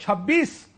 26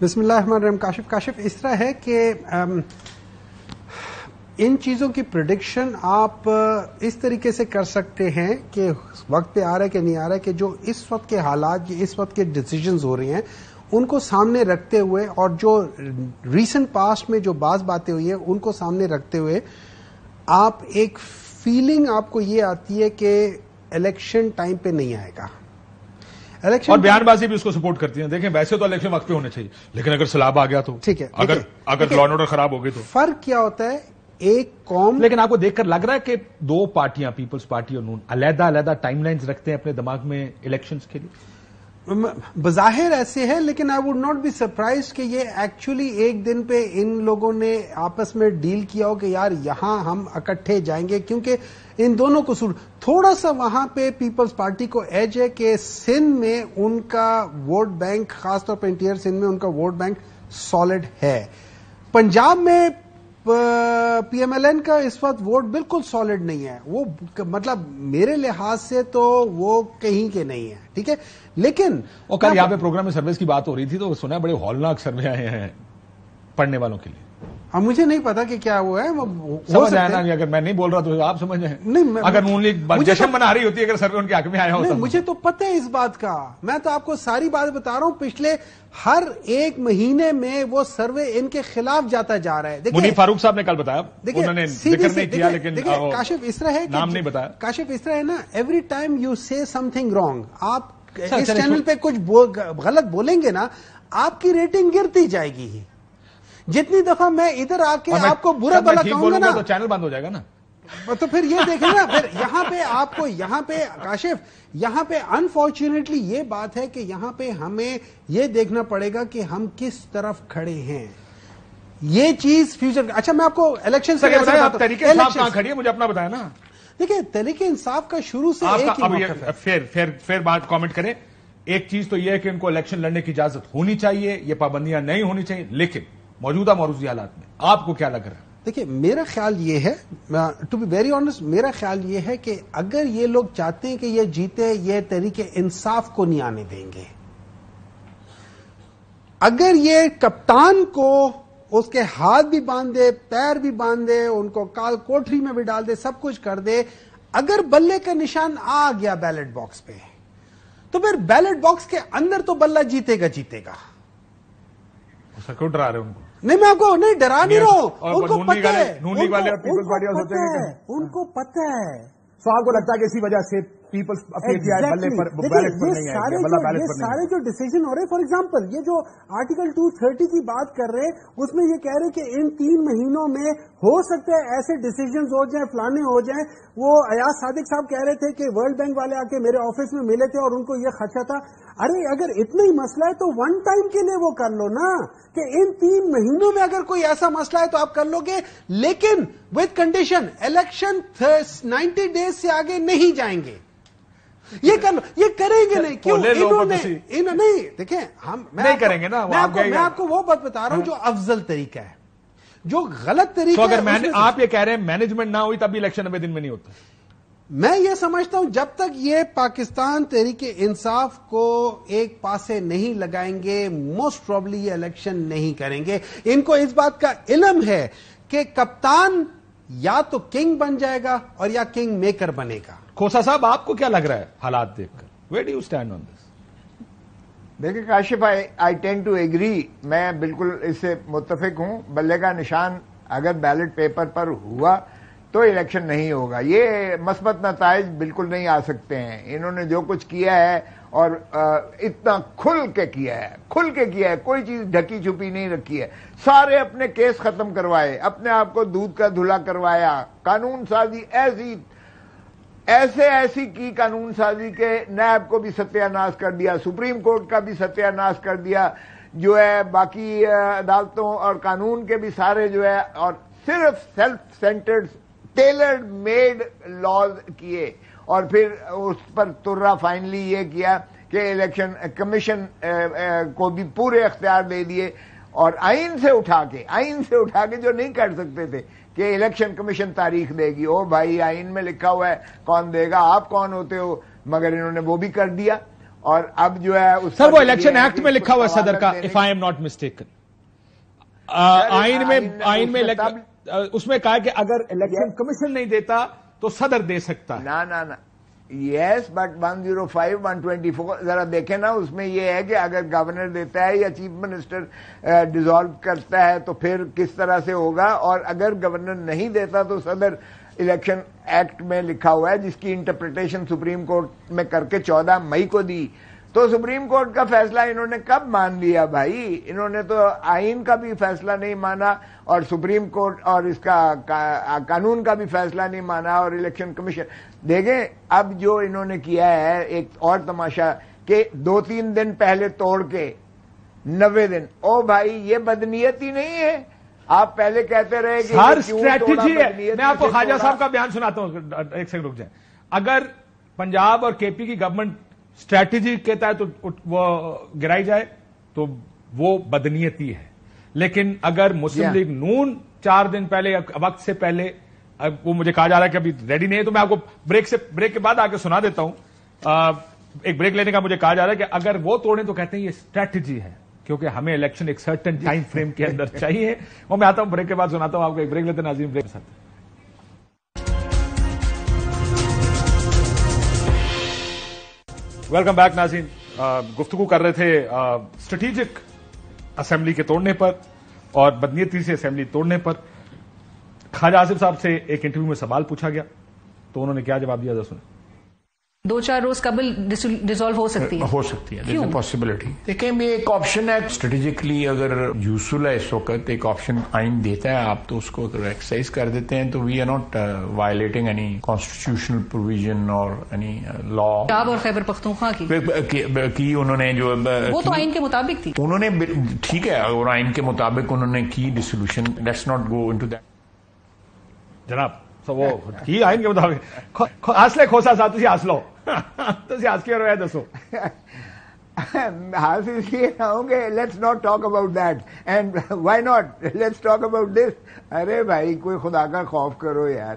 بسم اللہ الرحمن الرحیم. کاشف اس طرح ہے کہ ان چیزوں کی پریڈکشن آپ اس طریقے سے کر سکتے ہیں کہ وقت پہ آ رہا ہے کہ نہیں آ رہا ہے، کہ جو اس وقت کے حالات، اس وقت کے ڈیسیجنز ہو رہے ہیں ان کو سامنے رکھتے ہوئے، اور جو ریسنٹ پاسٹ میں جو بعض باتیں ہوئی ہیں ان کو سامنے رکھتے ہوئے آپ ایک فیلنگ آپ کو یہ آتی ہے کہ الیکشن ٹائم پہ نہیں آئے گا. اور بیان بازی بھی اس کو سپورٹ کرتی ہیں. دیکھیں ویسے تو الیکشن وقت پہ ہونے چاہیے، لیکن اگر سیلاب آ گیا تو ٹھیک ہے، اگر لا اینڈ آرڈر خراب ہو گئی تو فرق کیا ہوتا ہے ایک قوم. لیکن آپ کو دیکھ کر لگ رہا ہے کہ دو پارٹیاں، پیپلز پارٹی اور نون، علیحدہ ٹائم لائنز رکھتے ہیں اپنے دماغ میں الیکشنز کے لیے. بظاہر ایسے ہے، لیکن I would not be surprised کہ یہ ایکچولی ایک دن پہ ان لوگوں نے آپس میں ڈیل کیا ہو کہ یار یہاں ہم اکٹھے جائیں گے، کیونکہ ان دونوں کو تھوڑا سا وہاں پہ پیپلز پارٹی کو ایج ہے کہ سندھ میں ان کا ووٹ بینک، خاص طور پہ انٹیریئر سندھ میں ان کا ووٹ بینک سالڈ ہے. پنجاب میں پی ایم ایل این کا اس وقت ووٹ بالکل سالڈ نہیں ہے، وہ مطلب میرے لحاظ سے تو وہ کہیں کے نہیں ہے. ٹھیک ہے، لیکن اور کل یہاں پہ پروگرام میں سروس کی بات ہو رہی تھی تو سنا بڑے ہولناک سروے آئے ہیں پڑھنے والوں کے لیے. اب مجھے نہیں پتا کہ کیا ہوا ہے، سمجھ آیا نا، اگر میں نہیں بول رہا تو آپ سمجھ جائیں. نہیں، اگر نون لیگ جشن منا رہی ہوتی ہے اگر سروے ان کے حق میں آیا ہوتا. مجھے تو پتہ ہے اس بات کا، میں تو آپ کو ساری بات بتا رہا ہوں. پچھلے ہر ایک مہینے میں وہ سروے ان کے خلاف جاتا جا رہا ہے. منیب فاروق صاحب نے کل بتایا، انہوں نے ذکر نہیں کیا لیکن کاشف اس طرح ہے، نام نہیں بتایا. کاشف اس طرح ہے نا، ایوری ٹائم یو سے سم تھنگ رانگ، آپ اس چینل پہ کچھ غلط بولیں گے نا آپ کی ریٹنگ گرتی جائے گی. جتنی دفعہ میں ادھر آ کے آپ کو برا بھلا کہوں گا نا تو چینل بند ہو جائے گا نا. تو پھر یہ دیکھیں نا، پھر یہاں پہ آپ کو یہاں پہ کاشف یہاں پہ انفارچونیٹلی یہ بات ہے کہ یہاں پہ ہمیں یہ دیکھنا پڑے گا کہ ہم کس طرف کھڑے ہیں. یہ چیز فیوچر. اچھا میں آپ کو الیکشن سے آپ تحریک انصاف کہاں کھڑی ہے مجھے اپنا بتایا نا. دیکھیں تحریک انصاف کا شروع سے ایک ہی موقف ہے. فیر بات کامنٹ کریں. ایک چیز تو یہ ہے کہ ان کو الیکشن لڑنے کی اجازت ہونی چاہیے، یہ پابندیاں نہیں ہونی چاہیے، لیکن موجودہ معروضی حالات میں آپ کو کیا لگ رہا ہے؟ دیکھیں میرا خیال یہ ہے، ٹو بی ویری آنیسٹ، میرا خیال یہ ہے کہ اگر یہ لوگ چاہتے ہیں کہ یہ جیتے، یہ تحریک انصاف کو نہیں آنے دیں گے. اگر یہ کپتان کو اس کے ہاتھ بھی باندھ دے، پیر بھی باندھ دے، ان کو کال کوٹری میں بھی ڈال دے، سب کچھ کر دے، اگر بلے کا نشان آ گیا بیلٹ باکس پہ تو پھر بیلٹ باکس کے اندر تو بلہ جیتے گا. کیوں ڈرا رہے ان کو؟ نہیں میں آپ کو نہیں ڈرا نہیں رہا ہوں، ان کو پتہ ہے، ان کو پتہ ہے. سو آپ کو لگتا ہے کہ اسی وجہ سے پیپلز سارے جو ڈیسیجن ہو رہے ہیں، فار ایگزامپل یہ جو آرٹیکل 230 کی بات کر رہے ہیں اس میں یہ کہہ رہے کہ ان 3 مہینوں میں ہو سکتا ہے ایسے ڈیسیجنز ہو جائیں، فلانے ہو جائیں. وہ ایاز صادق صاحب کہہ رہے تھے کہ ورلڈ بینک والے آ کے میرے آفس میں ملے تھے اور ان کو یہ خدشہ تھا. ارے اگر اتنا ہی مسئلہ ہے تو ون ٹائم کے لیے وہ کر لو نا، کہ ان 3 مہینوں میں اگر کوئی ایسا مسئلہ ہے تو آپ کر لو گے، لیکن وتھ کنڈیشن الیکشن 90 ڈیز سے آگے نہیں جائیں گے. یہ کر لو، یہ کریں گے نہیں. کیوں؟ انہوں نہیں، دیکھیں ہم نہیں کریں گے نا. میں آپ کو وہ بات بتا رہا ہوں جو افضل طریقہ ہے، جو غلط طریقہ ہے. اگر آپ یہ کہہ رہے ہیں مینجمنٹ نہ ہوئی تب بھی الیکشن 90 دن میں نہیں ہوتا. میں یہ سمجھتا ہوں جب تک یہ پاکستان تحریک انصاف کو ایک پاسے نہیں لگائیں گے موسٹ پروبلی یہ الیکشن نہیں کریں گے. ان کو اس بات کا علم ہے کہ کپتان یا تو کنگ بن جائے گا اور یا کنگ میکر بنے گا. کھوسا صاحب آپ کو کیا لگ رہا ہے حالات دیکھ کر؟ Where do you stand on this? دیکھیں Kashif, I tend to agree, میں بالکل اس سے متفق ہوں. بلے کا نشان اگر بیلٹ پیپر پر ہوا تو الیکشن نہیں ہوگا. یہ مثبت نتائج بالکل نہیں آ سکتے ہیں. انہوں نے جو کچھ کیا ہے اور اتنا کھل کے کیا ہے، کوئی چیز ڈھکی چھپی نہیں رکھی ہے. سارے اپنے کیس ختم کروائے، اپنے آپ کو دودھ کا دھلا کروایا. قانون سازی ایسی کی قانون سازی کے نیب کو بھی ستیہ ناش کر دیا، سپریم کورٹ کا بھی ستیہ ناش کر دیا، جو ہے باقی عدالتوں اور قانون کے بھی سارے جو ہے، اور صرف self centred tailored made laws کیے. اور پھر اس پر ترا فائنلی یہ کیا کہ الیکشن کمیشن کو بھی پورے اختیار دے دیے، اور آئین سے اٹھا کے جو نہیں کر سکتے تھے کہ الیکشن کمیشن تاریخ دے گی. او بھائی آئین میں لکھا ہوا ہے کون دے گا، آپ کون ہوتے ہو، مگر انہوں نے وہ بھی کر دیا. اور اب جو ہے سر وہ الیکشن ایکٹ میں لکھا ہوا ہے صدر کا, if I am not mistaken, آئین میں اس میں کہا کہ اگر الیکشن کمیشن نہیں دیتا تو صدر دے سکتا ہے. نا یس بٹ 105 124 ذرا دیکھیں نا, اس میں یہ ہے کہ اگر گورنر دیتا ہے یا چیف منسٹر ڈیزالو کرتا ہے تو پھر کس طرح سے ہوگا, اور اگر گورنر نہیں دیتا تو صدر الیکشن ایکٹ میں لکھا ہوا ہے جس کی انٹرپریٹیشن سپریم کورٹ میں کر کے 14 مئی کو دی. تو سپریم کورٹ کا فیصلہ انہوں نے کب مان لیا بھائی؟ انہوں نے تو آئین کا بھی فیصلہ نہیں مانا اور سپریم کورٹ اور اس کا قانون کا بھی فیصلہ نہیں مانا, اور الیکشن کمیشن. دیکھیں اب جو انہوں نے کیا ہے ایک اور تماشا کہ 2-3 دن پہلے توڑ کے 90 دن, او بھائی یہ بدنیتی نہیں ہے. آپ پہلے کہتے رہے کہ ہر اسٹریٹجی ہے. میں آپ کو خواجہ صاحب کا بیان سناتا ہوں, ایک سیکنڈ رک جائیں. اگر پنجاب اور کے پی کی گورنمنٹ اسٹریٹجی کے تحت وہ گرائی جائے تو وہ بدنیتی ہے, لیکن اگر مسلم لیگ نون 4 دن پہلے وقت سے پہلے, وہ مجھے کہا جا رہا ہے کہ ابھی ریڈی نہیں ہے, تو میں آپ کو بریک کے بعد آ کے سنا دیتا ہوں. ایک بریک لینے کا مجھے کہا جا رہا ہے کہ اگر وہ توڑیں تو کہتے ہیں یہ اسٹریٹجی ہے, کیونکہ ہمیں الیکشن ایک سرٹن ٹائم فریم کے اندر چاہیے. وہ میں آتا ہوں بریک کے بعد سناتا ہوں آپ کو. ایک بریک لیتے ہیں ناظرین, بریک کے ساتھ. ویلکم بیک ناظرین. گفتگو کر رہے تھے اسٹریٹجک اسمبلی کے توڑنے پر اور بدنیتی سے اسمبلی توڑنے پر. خواجہ آصف صاحب سے ایک انٹرویو میں سوال پوچھا گیا تو انہوں نے کیا جواب دیا, ذرا سنیں. 2-4 روز قبل ڈیزالو ہو سکتی ہے. ہو سکتی ہے, پاسبلٹی. دیکھیں یہ ایک آپشن ہے اسٹریٹجکلی, اگر یوزفل ہے اس وقت, ایک آپشن آئین دیتا ہے, آپ تو اس کو اگر ایکسرسائز کر دیتے ہیں تو we are not violating any constitutional provision اور اینی لا. پنجاب اور خیبر پختونخوا کی انہوں نے جو وہ تو آئین کے مطابق تھی, انہوں نے ٹھیک ہے, اور آئین کے مطابق انہوں نے کی dissolution. Let's not go into that. جناب وہ کی آئین کے مطابق حاصل کھوسا صاحب تھی حاصلو تو ہاس کے رہے دسو حاصل اس لیے نہ ہوں گے. Let's not talk about that and why not let's talk about this. ارے بھائی کوئی خدا کا خوف کرو یار.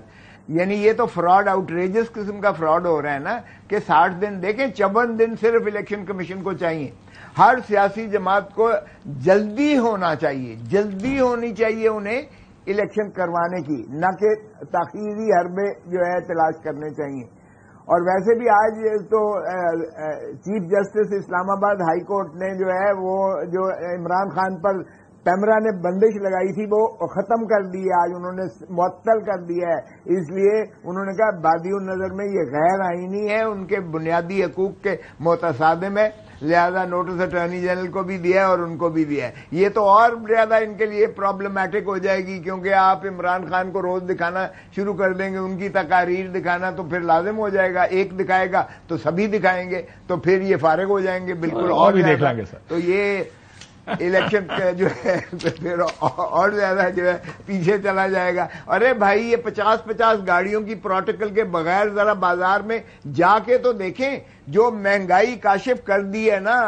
یعنی یہ تو فراڈ, آؤٹریجس قسم کا فراڈ ہو رہا ہے نا کہ 60 دن. دیکھیں 54 دن صرف الیکشن کمیشن کو چاہیے. ہر سیاسی جماعت کو جلدی ہونا چاہیے, جلدی ہونی چاہیے انہیں الیکشن کروانے کی, نہ کہ تاخیری حربے جو ہے تلاش کرنے چاہیے. اور ویسے بھی آج تو چیف جسٹس اسلام آباد ہائی کورٹ نے جو ہے وہ جو عمران خان پر پیمرا نے بندش لگائی تھی وہ ختم کر دی ہے, آج انہوں نے معطل کر دیا ہے. اس لیے انہوں نے کہا بادی النظر میں یہ غیر آئینی ہے, ان کے بنیادی حقوق کے متصادم ہے, لہذا نوٹس اٹارنی جنرل کو بھی دیا ہے اور ان کو بھی دیا ہے. یہ تو اور زیادہ ان کے لیے پرابلمٹک ہو جائے گی, کیونکہ آپ عمران خان کو روز دکھانا شروع کر دیں گے, ان کی تقاریر دکھانا تو پھر لازم ہو جائے گا. ایک دکھائے گا تو سبھی دکھائیں گے, تو پھر یہ فارغ ہو جائیں گے بالکل. اور بھی دیکھ لیں گے سر. تو یہ الیکشن جو ہے پھر اور زیادہ جو ہے پیچھے چلا جائے گا. ارے بھائی یہ 50-50 گاڑیوں کی پروٹوکول کے بغیر ذرا بازار میں جا کے تو دیکھیں. جو مہنگائی کاشف کر دی ہے نا,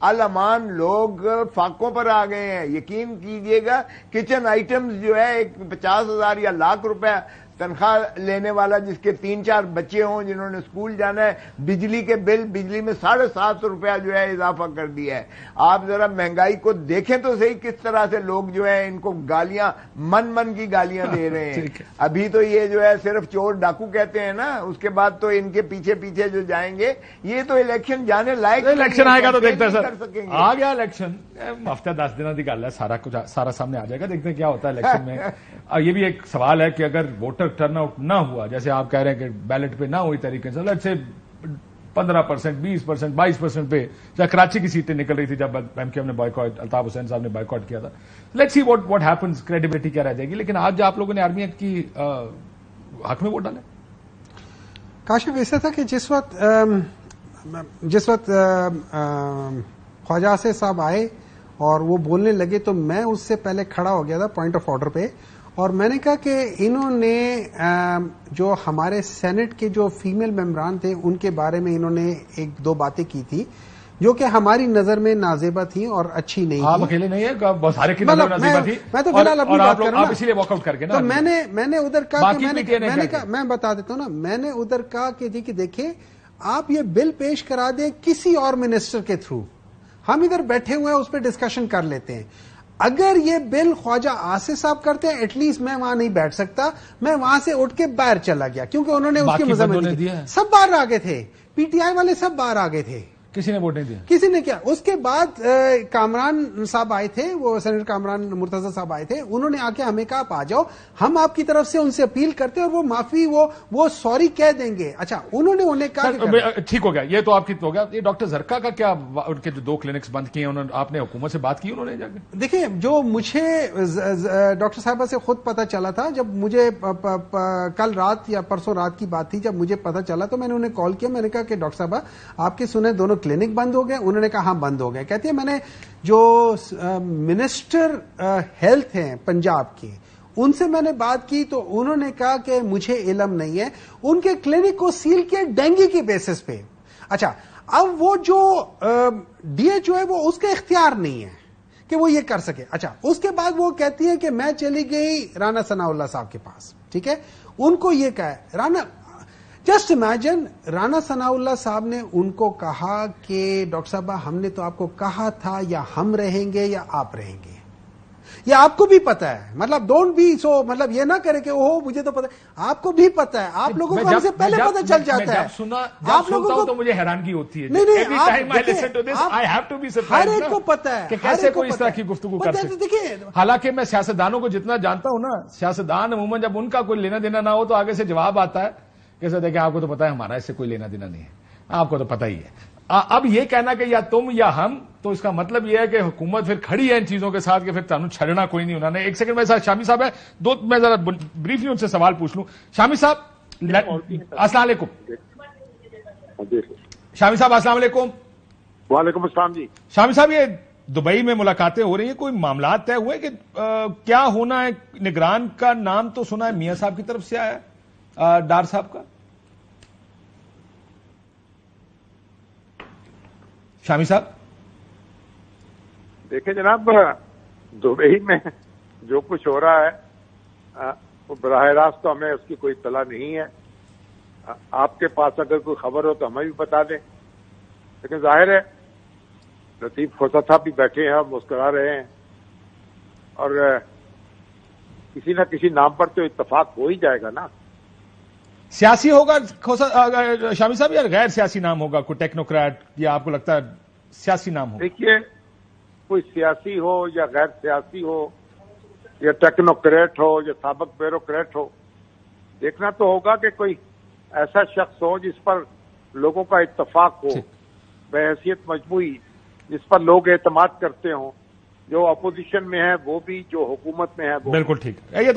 الامان لوگ فاقوں پر آ گئے ہیں. یقین کیجئے گا کچن آئٹمز جو ہے 50,000 یا لاکھ روپے تنخواہ لینے والا جس کے 3-4 بچے ہوں جنہوں نے اسکول جانا ہے, بجلی کے بل, بجلی میں 750 روپیہ جو ہے اضافہ کر دیا ہے. آپ ذرا مہنگائی کو دیکھیں تو صحیح کس طرح سے لوگ جو ہے ان کو گالیاں من کی گالیاں دے رہے ہیں. ابھی تو یہ جو ہے صرف چور ڈاکو کہتے ہیں نا, اس کے بعد تو ان کے پیچھے جو جائیں گے. یہ تو الیکشن جانے لائق, الیکشن آئے گا تو دیکھتے ہیں سر. آ گیا الیکشن, ہفتہ 10 دنوں کی گل ہے, سارا سامنے آ جائے گا. دیکھتے ہیں کیا ہوتا ہے الیکشن میں. یہ بھی ایک سوال ہے کہ اگر ووٹر ٹرن آؤٹ نہ ہوا, جیسے آپ کہہ رہے ہیں کہ بیلٹ پہ نہ ہوئی طریقے سے, لیٹس سے 15%, 20%, 22% پہ, جہاں کراچی کی سیٹیں نکل رہی تھی جب ایم کیو ایم نے بائیکاٹ, الطاف حسین صاحب نے بائیکاٹ کیا تھا. Let's see what happens, credibility کیا رہ جائے گی. لیکن آج آپ لوگوں نے آرمی ایکٹ کی حق میں ووٹ ڈالے. کاشف ایسا تھا کہ جس وقت خواجہ آصف صاحب آئے اور وہ بولنے لگے تو میں اس سے پہلے کھڑا ہو گیا تھا پوائنٹ آف آرڈر پہ, اور میں نے کہا کہ انہوں نے جو ہمارے سینٹ کے جو فیمیل ممبران تھے ان کے بارے میں انہوں نے 1-2 باتیں کی تھی جو کہ ہماری نظر میں نازیبہ تھیں اور اچھی نہیں. آپ اکیلے نہیں ہیں, بہت سارے کی نظر نازیبہ تھی. میں تو فی الحال اپنی بات کر رہا ہوں, آپ اسی لیے واک آؤٹ کر کے نا. تو میں نے ادھر کہا کہ میں بتا دیتا ہوں نا, میں نے ادھر کہا کہ جی کہ دیکھیں آپ یہ بل پیش کرا دیں کسی اور منسٹر کے تھرو, ہم ادھر بیٹھے ہوئے ہیں اس پہ ڈسکشن کر لیتے ہیں. اگر یہ بل خواجہ آصف صاحب کرتے ہیں ایٹ لیسٹ میں وہاں نہیں بیٹھ سکتا, میں وہاں سے اٹھ کے باہر چلا گیا کیونکہ انہوں نے اس کی مذمت کی. سب باہر آ گئے تھے, پی ٹی آئی والے سب باہر آ گئے تھے, کسی نے ووٹ نہیں دیا, کسی نے کیا. اس کے بعد کامران صاحب آئے تھے, وہ سینیٹر کامران مرتضی صاحب آئے تھے, انہوں نے آ کے ہمیں کہا آپ آ جاؤ, ہم آپ کی طرف سے ان سے اپیل کرتے ہیں اور وہ معافی وہ سوری کہہ دیں گے. اچھا انہوں نے کہا ٹھیک ہو گیا, یہ تو آپ کی ہو گیا. یہ ڈاکٹر زرکا کا کیا, ان کے جو 2 کلینکس بند کیے ہیں آپ نے حکومت سے بات کی انہوں نے جا کے؟ دیکھیں جو مجھے ڈاکٹر صاحبہ سے خود پتا چلا تھا, جب مجھے کل رات یا پرسوں رات کی بات تھی, جب مجھے پتا چلا تو میں نے انہیں کال کیا, میں نے کہا کہ ڈاکٹر صاحبہ آپ کے سنے دونوں کلینک بند ہو گئے. انہوں نے کہا ہاں بند ہو گئے. کہتے ہیں میں نے جو منسٹر ہیلتھ ہیں پنجاب کے ان سے میں نے بات کی تو انہوں نے کہا کہ مجھے علم نہیں ہے, ان کے کلینک کو سیل کیا ڈینگی کے بیسس پہ. اچھا اب وہ جو ڈی ایچ او ہے وہ اس کا اختیار نہیں ہے کہ وہ یہ کر سکے. اچھا اس کے بعد وہ کہتی ہے کہ میں چلی گئی رانا ثناء اللہ صاحب کے پاس, ٹھیک ہے, ان کو یہ کہا ہے رانا, جسٹ امیجن رانا ثناء اللہ صاحب نے ان کو کہا کہ ڈاکٹر صاحبہ ہم نے تو آپ کو کہا تھا یا ہم رہیں گے یا آپ رہیں گے, یا آپ کو بھی پتا ہے, مطلب ڈونٹ بی سو, مطلب یہ نہ کرے کہ اوہ مجھے تو پتا ہے, آپ کو بھی پتا ہے, آپ لوگوں کو ہم سے پہلے پتا چل جاتا ہے. آپ لوگوں کو تو مجھے حیرانگی ہوتی ہے, نہیں ہر ایک کو پتا ہے کہ کیسے کوئی اس طرح کی گفتگو کر سکتے. حالانکہ میں سیاستدانوں کو جتنا جانتا ہوں نا, سیاستدان عموماً جب ان کا کوئی لینا دینا نہ ہو تو آگے سے جواب آتا ہے کیسے دیکھیں آپ کو تو پتا ہے ہمارا اس سے کوئی لینا دینا نہیں ہے, آپ کو تو پتا ہی ہے. اب یہ کہنا کہ یا تم یا ہم, تو اس کا مطلب یہ ہے کہ حکومت پھر کھڑی ہے ان چیزوں کے ساتھ کہ پھر تمہیں چھڑنا کوئی نہیں. انہوں نے ایک سیکنڈ میں ساتھ شامی صاحب ہے, میں ذرا بریفلی ان سے سوال پوچھ لوں. شامی صاحب السلام علیکم. شامی صاحب السلام علیکم. وعلیکم السلام جی. شامی صاحب یہ دبئی میں ملاقاتیں ہو رہی ہیں, کوئی معاملات طے ہوئے کہ کیا ہونا ہے؟ نگران کا نام تو سنا ہے میاں صاحب کی طرف سے آیا, ڈار صاحب کا. شامی صاحب دیکھیں جناب, دبئی میں جو کچھ ہو رہا ہے وہ براہ راست تو ہمیں اس کی کوئی اطلاع نہیں ہے. آپ کے پاس اگر کوئی خبر ہو تو ہمیں بھی بتا دیں. لیکن ظاہر ہے لطیف کھوسا صاحب بھی بیٹھے ہیں اور مسکرا رہے ہیں, اور کسی نہ کسی نام پر تو اتفاق ہو ہی جائے گا نا. سیاسی ہوگا شامی صاحب یا غیر سیاسی نام ہوگا, کوئی ٹیکنوکریٹ, یا آپ کو لگتا ہے سیاسی نام ہوگا؟ دیکھیے کوئی سیاسی ہو یا غیر سیاسی ہو یا ٹیکنوکریٹ ہو یا سابق بیوروکریٹ ہو, دیکھنا تو ہوگا کہ کوئی ایسا شخص ہو جس پر لوگوں کا اتفاق ہو, بحیثیت مجموعی, جس پر لوگ اعتماد کرتے ہوں, جو اپوزیشن میں ہے وہ بھی, جو حکومت میں ہے وہ. بالکل ٹھیک ہے, یہ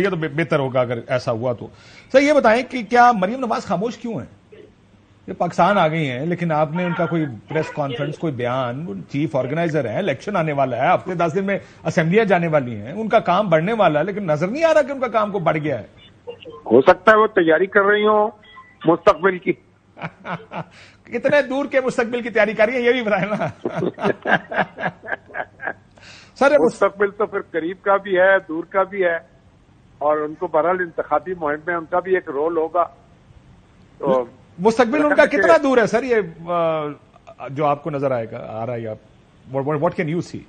تو بہتر ہوگا اگر ایسا ہوا تو. سر یہ بتائیں کہ کیا مریم نواز خاموش کیوں ہیں؟ یہ پاکستان آ گئی ہیں لیکن آپ نے ان کا کوئی پریس کانفرنس, کوئی بیان, چیف آرگنائزر ہیں, الیکشن آنے والا ہے, ہفتے 10 دن میں اسمبلیاں جانے والی ہیں, ان کا کام بڑھنے والا ہے, لیکن نظر نہیں آ رہا کہ ان کا کام کو بڑھ گیا ہے. ہو سکتا ہے وہ تیاری کر رہی ہوں مستقبل کی. کتنے دور کے مستقبل کی تیاری کر رہی ہیں یہ بھی بتائیں نا. سر مستقبل تو پھر قریب کا بھی ہے, دور کا بھی ہے, اور ان کو بہرحال انتخابی مہم میں ان کا بھی ایک رول ہوگا. تو مستقبل ان کا کتنا دور ہے سر, یہ جو آپ کو نظر آئے گا آ رہا ہے, واٹ کین یو سی؟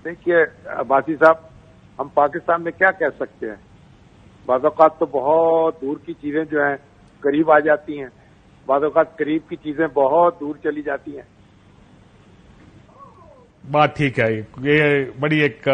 دیکھیے عباسی صاحب, ہم پاکستان میں کیا کہہ سکتے ہیں, بعض اوقات تو بہت دور کی چیزیں جو ہیں قریب آ جاتی ہیں, بعض اوقات قریب کی چیزیں بہت دور چلی جاتی ہیں. بات ٹھیک ہے, یہ بڑی ایک,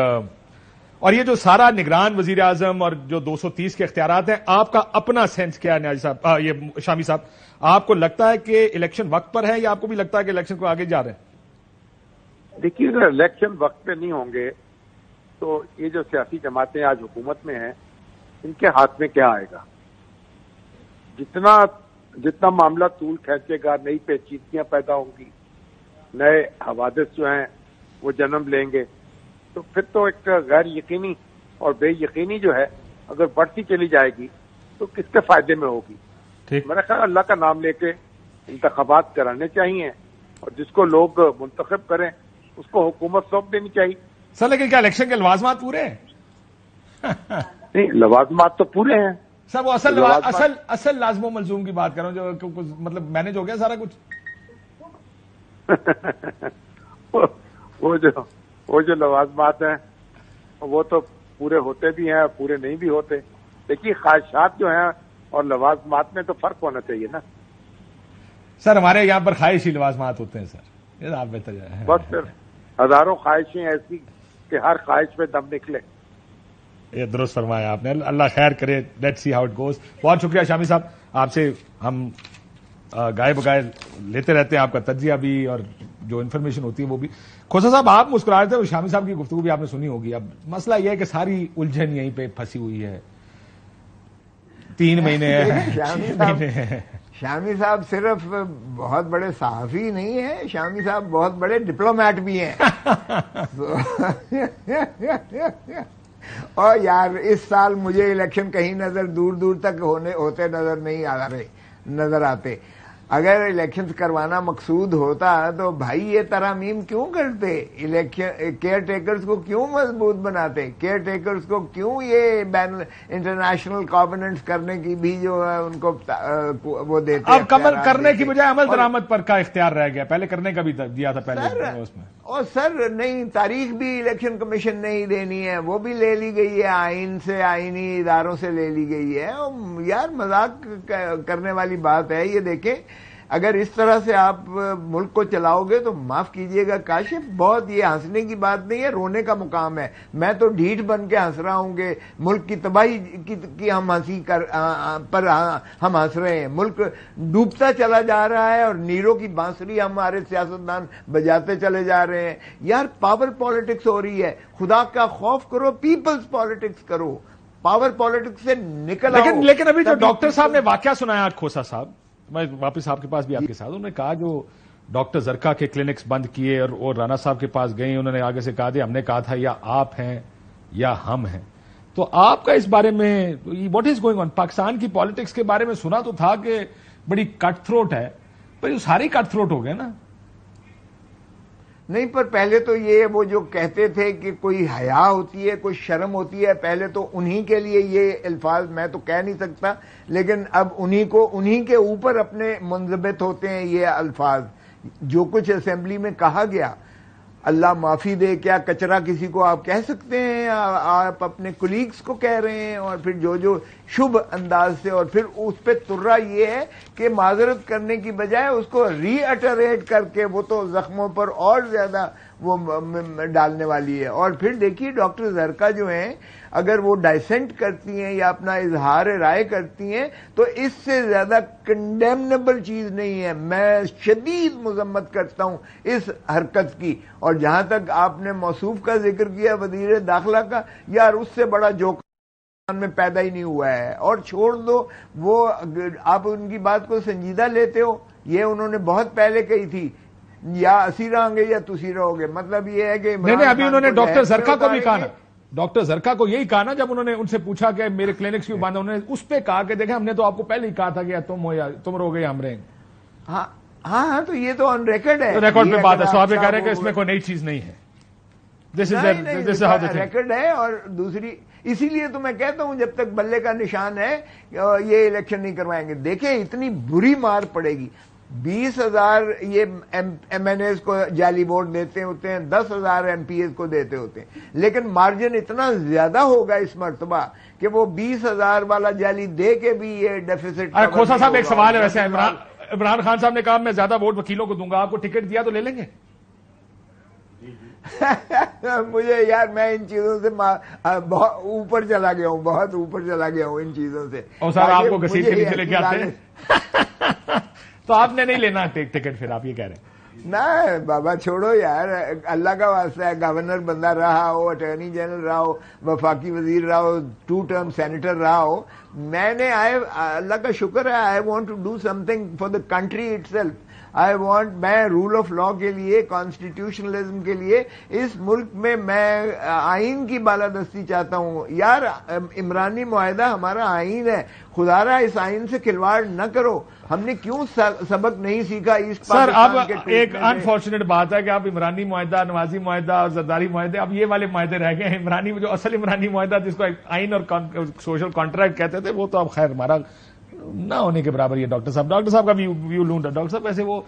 اور یہ جو سارا نگران وزیر اعظم اور جو 230 کے اختیارات ہیں, آپ کا اپنا سینس کیا ہے نیازی صاحب, یہ شامی صاحب, آپ کو لگتا ہے کہ الیکشن وقت پر ہے یا آپ کو بھی لگتا ہے کہ الیکشن کو آگے جا رہے ہیں؟ دیکھیے اگر الیکشن وقت پہ نہیں ہوں گے تو یہ جو سیاسی جماعتیں آج حکومت میں ہیں ان کے ہاتھ میں کیا آئے گا؟ جتنا معاملہ طول کھینچے گا, نئی پیچیدگیاں پیدا ہوں گی, نئے حوادث جو ہیں وہ جنم لیں گے, تو پھر تو ایک غیر یقینی اور بے یقینی جو ہے اگر بڑھتی چلی جائے گی تو کس کے فائدے میں ہوگی؟ میرا خیال اللہ کا نام لے کے انتخابات کرانے چاہیے, اور جس کو لوگ منتخب کریں اس کو حکومت سونپ دینی چاہیے. سر لیکن کیا الیکشن کے لوازمات پورے ہیں؟ نہیں, لوازمات تو پورے ہیں. سر وہ اصل لازم و ملزوم کی بات کر رہا ہوں جو مطلب مینج ہو گیا سارا کچھ. وہ جو لوازمات ہیں وہ تو پورے ہوتے بھی ہیں پورے نہیں بھی ہوتے. دیکھیے خواہشات جو ہیں اور لوازمات میں تو فرق ہونا چاہیے نا. سر ہمارے یہاں پر خواہشی لوازمات ہوتے ہیں سر, یہ آپ بہتر جائیں. بس پھر ہزاروں خواہشیں ایسی کہ ہر خواہش پہ دم نکلے. یہ درست فرمایا آپ نے, اللہ خیر کرے. Let's see how it goes. بہت شکریہ شامی صاحب, آپ سے ہم گائے بگائے لیتے رہتے ہیں, آپ کا تجزیہ بھی اور جو انفارمیشن ہوتی ہے وہ بھی. کھوسا صاحب آپ مسکرا رہے تھے, اور شامی صاحب کی گفتگو بھی آپ نے سنی ہوگی. اب مسئلہ یہ ہے کہ ساری الجھن یہیں پہ پھنسی ہوئی ہے. 3 مہینے شامی صاحب صرف بہت بڑے صحافی نہیں ہیں, شامی صاحب بہت بڑے ڈپلومیٹ بھی ہیں. اور یار اس سال مجھے الیکشن کہیں نظر دور دور تک ہوتے نظر آتے. اگر الیکشن کروانا مقصود ہوتا تو بھائی یہ ترامیم کیوں کرتے, الیکشن کیئر ٹیکرز کو کیوں مضبوط بناتے, کیئر ٹیکرز کو کیوں یہ بین انٹرنیشنل کووننٹس کرنے کی بھی جو ہے ان کو وہ دیتے. اب کمل کرنے کی بجائے عمل درآمد پر کا اختیار رہ گیا, پہلے کرنے کا بھی دیا تھا پہلے اس میں. اور سر نہیں, تاریخ بھی الیکشن کمیشن نے ہی دینی ہے, وہ بھی لے لی گئی ہے آئین سے, آئینی اداروں سے لے لی گئی ہے. یار مذاق کرنے والی بات ہے یہ. دیکھیں اگر اس طرح سے آپ ملک کو چلاؤ گے تو معاف کیجئے گا کاشف, بہت یہ ہنسنے کی بات نہیں ہے, رونے کا مقام ہے. میں تو ڈھیٹ بن کے ہنس رہا ہوں کہ ملک کی تباہی کی ہم پر ہم ہنس رہے ہیں. ملک ڈوبتا چلا جا رہا ہے اور نیرو کی بانسری ہمارے سیاستدان بجاتے چلے جا رہے ہیں. یار پاور پالیٹکس ہو رہی ہے, خدا کا خوف کرو, پیپلز پالیٹکس کرو, پاور پالیٹکس سے نکل آؤ. لیکن ابھی جو ڈاکٹر صاحب نے واقعہ سنایا کھوسا صاحب, میں واپس آپ کے پاس بھی آپ کے ساتھ, انہوں نے کہا جو ڈاکٹر زرکا کے کلینکس بند کیے اور رانا صاحب کے پاس گئے, انہوں نے آگے سے کہا دیا ہم نے کہا تھا یا آپ ہیں یا ہم ہیں. تو آپ کا اس بارے میں what is going on, Pakistan کی پالیٹکس کے بارے میں سنا تو تھا کہ بڑی کٹ تھروٹ ہے, پر یہ ساری کٹ تھروٹ ہو گئے نا. نہیں, پر پہلے تو یہ وہ جو کہتے تھے کہ کوئی حیا ہوتی ہے, کوئی شرم ہوتی ہے, پہلے تو انہی کے لیے یہ الفاظ میں تو کہہ نہیں سکتا, لیکن اب انہی کے اوپر اپنے منضبط ہوتے ہیں یہ الفاظ. جو کچھ اسمبلی میں کہا گیا, اللہ معافی دے, کیا کچرا کسی کو آپ کہہ سکتے ہیں؟ آپ اپنے کولیگز کو کہہ رہے ہیں, اور پھر جو شبھ انداز سے, اور پھر اس پہ ترا یہ ہے کہ معذرت کرنے کی بجائے اس کو ری اٹریٹ کر کے وہ تو زخموں پر اور زیادہ وہ ڈالنے والی ہے. اور پھر دیکھیے ڈاکٹر زرکا جو ہیں, اگر وہ ڈائسنٹ کرتی ہیں یا اپنا اظہار رائے کرتی ہیں تو اس سے زیادہ کنڈیمنیبل چیز نہیں ہے. میں شدید مذمت کرتا ہوں اس حرکت کی. اور جہاں تک آپ نے موصوف کا ذکر کیا وزیر داخلہ کا, یار اس سے بڑا جوک میں پیدا ہی نہیں ہوا ہے. اور چھوڑ دو وہ, آپ ان کی بات کو سنجیدہ لیتے ہو, یہ انہوں نے بہت پہلے کہی تھی, یا اسی رہیں گے یا تسی رہو گے. مطلب یہ ہے کہ نہیں, ابھی انہوں نے ڈاکٹر زرکا کو بھی کہا نا, ڈاکٹر زرکا کو یہی کہا نا, جب انہوں نے ان سے پوچھا کہ میرے کلینکس کیوں باندھا, انہوں نے اس پہ کہا کہ دیکھیں ہم نے تو آپ کو پہلے ہی کہا تھا کہ تم ہو یا تم رہو گے یا ہم رہیں گے. ہاں, تو یہ تو آن ریکارڈ ہے, ریکارڈ پہ بات ہے. سو آپ یہ کہہ رہے ہیں کہ اس میں کوئی نئی چیز نہیں ہے. ریکارڈ ہے. اور دوسری اسی لیے تو میں کہتا ہوں جب تک بلے کا نشان ہے یہ الیکشن نہیں کروائیں گے. دیکھیں اتنی بری مار پڑے گی. 20,000 یہ ایم این ایز کو جعلی ووٹ دیتے ہوتے ہیں, 10,000 ایم پی ایز کو دیتے ہوتے ہیں, لیکن مارجن اتنا زیادہ ہوگا اس مرتبہ کہ وہ 20,000 والا جعلی دے کے بھی یہ ڈیفیسٹ. کھوسا صاحب ایک سوال ہے ویسے, عمران خان صاحب نے کہا میں زیادہ ووٹ وکیلوں کو دوں گا, آپ کو ٹکٹ دیا تو لے لیں گے؟ مجھے یار میں ان چیزوں سے بہت اوپر چلا گیا ہوں, بہت اوپر چلا گیا ہوں ان چیزوں سے. اور سر آپ کو گھسیٹ کے نیچے لے کے آتے ہیں تو آپ نے نہیں لینا ٹکٹ, پھر آپ یہ کہہ رہے ہیں؟ نہ بابا چھوڑو یار, اللہ کا واسطہ ہے. گورنر بندہ رہا ہو, اٹارنی جنرل رہا ہو, وفاقی وزیر رہا ہو, 2 ٹرم سینیٹر رہا ہو, میں نے اللہ کا شکر ہے, I want to do something for the country itself. I want, میں رول آف لا کے لیے، کانسٹیٹیوشنلزم کے لیے اس ملک میں آئین کی بالادستی چاہتا ہوں. یار عمرانی معاہدہ ہمارا آئین ہے، خدا را اس آئین سے کھلواڑ نہ کرو. ہم نے کیوں سبق نہیں سیکھا ایسٹ پاکستان کے؟ سر اب ایک انفارچونیٹ بات ہے کہ اب عمرانی معاہدہ، نوازی معاہدہ اور زرداری معاہدے اب یہ والے معاہدے رہ گئے ہیں. عمرانی جو اصل عمرانی معاہدہ جس کو آئین اور سوشل کانٹریکٹ کہتے تھے وہ تو اب خیر ہمارا نہ ہونے کے برابر یہ. ڈاکٹر صاحب کا ویو لوں. ڈاکٹر صاحب ویسے وہ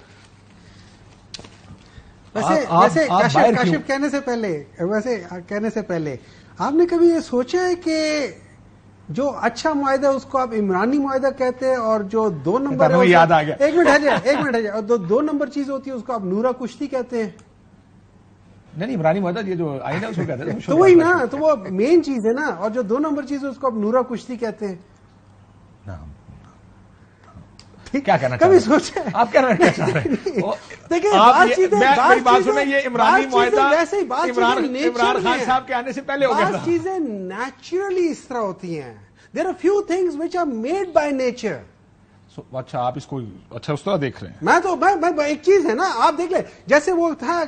ویسے کاشف کہنے سے پہلے آپ نے کبھی یہ سوچا ہے کہ جو اچھا معاہدہ اس کو آپ عمرانی معاہدہ کہتے ہیں اور جو 2 نمبر یاد آ گیا. ایک منٹ ہے اور 2 نمبر چیز ہوتی ہے اس کو آپ نورا کشتی کہتے ہیں. نہیں عمرانی معاہدہ یہ جو آئین ہے اس کو کہتے ہیں تو وہی نا، تو وہ مین چیز ہے نا. اور جو 2 نمبر چیز ہے اس کو آپ نورا کشتی کہتے ہیں. کیا کہنا کبھی سوچا آپ کیا چاہ رہے ہیں؟ دیکھیں بات سنیں، یہ عمرانی معاہدہ عمران خان صاحب کے آنے سے پہلے ہو گیا تھا. بعض چیزیں نیچرلی اس طرح ہوتی ہیں. There are few things which are made by nature. اچھا آپ اس کو اچھا اس طرح دیکھ رہے ہیں. میں ایک چیز ہے نا، آپ دیکھ لیں جیسے وہ تھا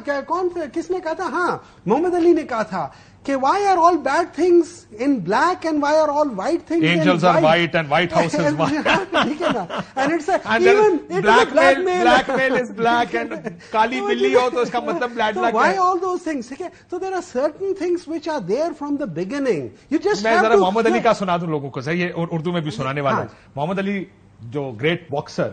کس نے کہا تھا، ہاں محمد علی نے کہا تھا کہ why are all bad things in black and why are all white things in white? Angels are white and White House is white. ٹھیک ہے نا. And it's blackmail is black and کالی بلی ہو تو اس کا مطلب black ہے. Why all those things? ٹھیک ہے. So there are certain things which are there from the beginning. You just میں ذرا محمد علی کا سنا دوں لوگوں کو. صحیح ہے، اردو میں بھی سنانے والا. محمد علی جو گریٹ باکسر،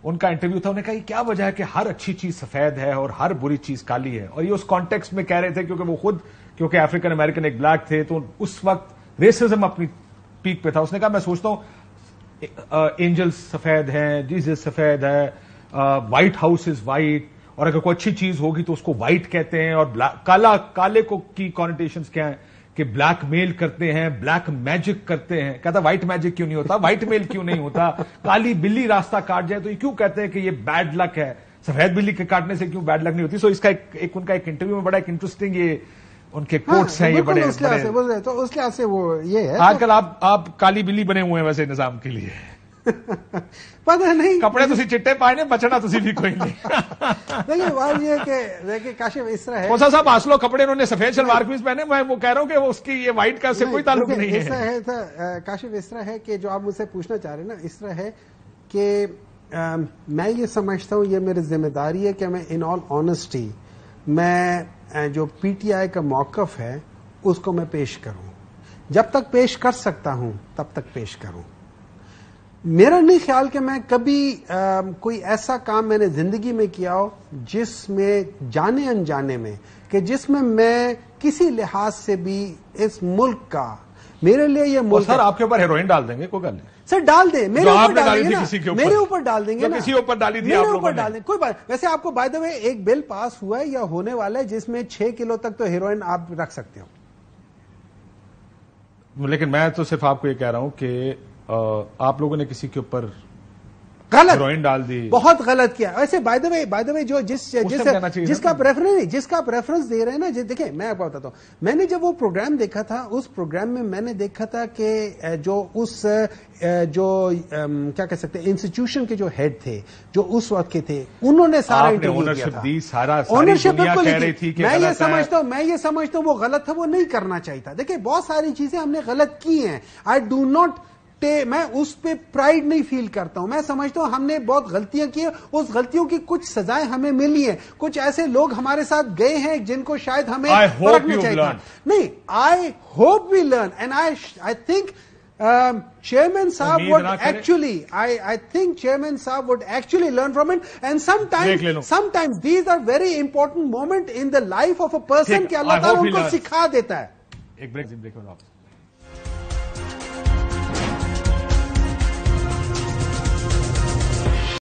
ان کا انٹرویو تھا. انہوں نے کہا کیا وجہ ہے کہ ہر اچھی چیز سفید ہے اور ہر بری چیز کالی ہے. اور یہ اس کانٹیکسٹ میں کہہ رہے تھے کیونکہ افریقن امریکن ایک بلیک تھے تو اس وقت ریسزم اپنی پیک پہ تھا. اس نے کہا میں سوچتا ہوں اینجل سفید ہیں، جیزس سفید ہے، وائٹ ہاؤس از وائٹ، اور اگر کوئی اچھی چیز ہوگی تو اس کو وائٹ کہتے ہیں. اور کالے کو کی کانوٹیشنز کیا ہیں کہ بلیک میل کرتے ہیں، بلیک میجک کرتے ہیں. کہتا وائٹ میجک کیوں نہیں ہوتا، وائٹ میل کیوں نہیں ہوتا، کالی بلی راستہ کاٹ جائے تو یہ کیوں کہتے ہیں کہ یہ بیڈ لک ہے، سفید بلی کے کاٹنے سے کیوں بیڈ لک نہیں ہوتی. سو اس کا ان کا ایک انٹرویو میں بڑا ایک انٹرسٹنگ یہ ان کے کوٹس ہیں، یہ بڑے تو اس لحاظ سے وہ یہ ہے. آج کل آپ کالی بلی بنے ہوئے ہیں ویسے نظام کے لیے. پتہ نہیں کپڑے تسی چٹے پائے نے، بچنا تسی بھی کوئی نہیں. دیکھیے بات یہ ہے کہ کاشف اس طرح ہے. موسیٰ صاحب آسلو کپڑے انہوں نے سفید شلوار قمیض پہنے، میں وہ کہہ رہا ہوں کہ اس کی یہ وائٹ کا سے کوئی تعلق نہیں ہے. ایسا ہے کاشف، اس طرح ہے کہ جو آپ مجھ سے پوچھنا چاہ رہے ہیں نا، اس طرح ہے کہ میں یہ سمجھتا ہوں یہ میری ذمہ داری ہے کہ میں ان آل آنےسٹی میں جو پی ٹی آئی کا موقف ہے اس کو میں پیش کروں. جب تک پیش کر سکتا ہوں تب تک پیش کروں. میرا نہیں خیال کہ میں کبھی کوئی ایسا کام میں نے زندگی میں کیا ہو جس میں جانے انجانے میں کہ جس میں کسی لحاظ سے بھی اس ملک کا، میرے لیے یہ ملک سر آپ کے اوپر ہیروئن ڈال دیں گے، کوئی گل نہیں سر، ڈال دیں، میرے اوپر ڈال دیں گے، میرے اوپر ڈال دیں گے، کسی اوپر ڈالی تھی، میرے اوپر ڈال دیں، کوئی بات. ویسے آپ کو بائی دا وے ایک بل پاس ہوا ہے یا ہونے والا ہے جس میں 6 کلو تک تو ہیروئن آپ رکھ سکتے ہو. لیکن میں تو صرف آپ کو یہ کہہ رہا ہوں کہ آپ لوگوں نے کسی کے اوپر غلط ہیروئن ڈال دی، بہت غلط کیا. ویسے بائی دا وے جو جس کا پریفرنس دے رہے ہیں نا، دیکھیں میں آپ کو بتاتا ہوں، میں نے جب وہ پروگرام دیکھا تھا، اس پروگرام میں میں نے دیکھا تھا کہ جو کیا کہہ سکتے ہیں انسٹیٹیوشن کے جو ہیڈ تھے، جو اس وقت کے تھے، انہوں نے سارا انٹرویو کیا تھا. اونرشپ بالکل تھی. میں یہ سمجھتا ہوں وہ غلط تھا، وہ نہیں کرنا چاہیے تھا. دیکھیں بہت ساری چیزیں ہم نے غلط کی ہیں. آئی ڈو ناٹ، میں اس پہ پرائیڈ نہیں فیل کرتا ہوں. میں سمجھتا ہوں ہم نے بہت غلطیاں کی ہیں، اس غلطیوں کی کچھ سزائیں ہمیں ملی ہیں. کچھ ایسے لوگ ہمارے ساتھ گئے ہیں جن کو شاید ہمیں پرکھنا چاہیے تھا. نہیں، I hope we learn and I think chairman Saab would actually, I think chairman Saab would actually learn from it. And sometimes these are very important moment in the life of a person کہ اللہ تعالیٰ ان کو سکھا دیتا ہے. ایک break